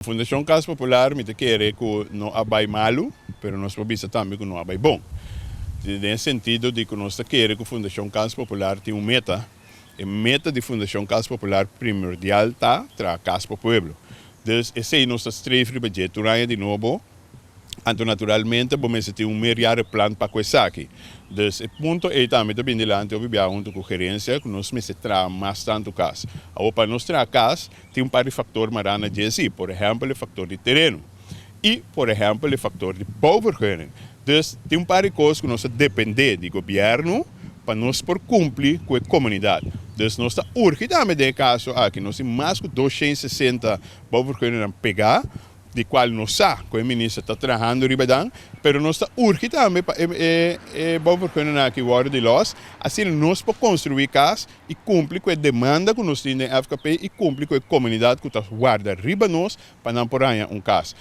Fundação Casa Popular me quer que não abai malo, mas nós podemos também que não abai bom. Nesse sentido de que nós queremos que a Fundação Casa Popular tenha uma meta. A meta da Fundação Casa Popular primordial está para a Casa para o Pueblo. Então, esse é o nosso estreito de budget de novo. Então, naturalmente, vamos ter melhor plano para coisa aqui. Então, o ponto é também de delante, eu vou junto com a gerência, que nós me trabalhamos mais tanto caso. Para nós caso, tem par de fatores marana de por exemplo, o fator de terreno. E, por exemplo, o fator de bouwvergunning. Então, tem par de coisas que nós dependemos do governo para nós por cumprir com a comunidade. Então, nós está urgente também de caso aqui, nós temos mais de 260 bouwvergunning a pegar, de qual nós sabemos que o ministro está trabalhando ribadan, mas nós está urgente também para bouwvergunning aqui fora de nós, assim nós podemos construir casa e cumprir com a demanda que nós temos na FKP e cumprir com a comunidade que está guardando riba nós para não por aí casa.